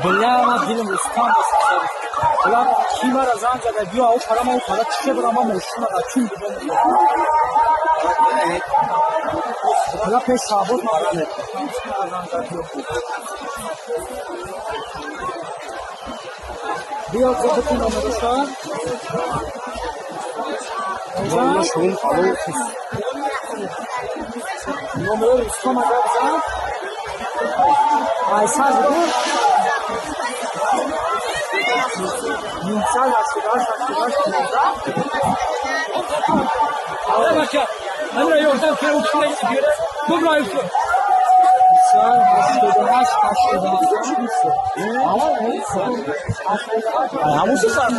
Bilemem dilim ustam. Ulan kim var azanca da diyor o parama o para çişe bırakmam hoşuma da çünkü ben Ulan peş sabır mı aranır? Bir o kapatın onları şu an. Vallahi şunun alı kız. Numaraları ustam azanca. Aysal bu. İnsan aşkılar. Hadi bak ya. Emre yoktan kere uçmaya gidiyor. Kubra yoktu. İnsan aşkılar. Ama neyse. Ya bu susar.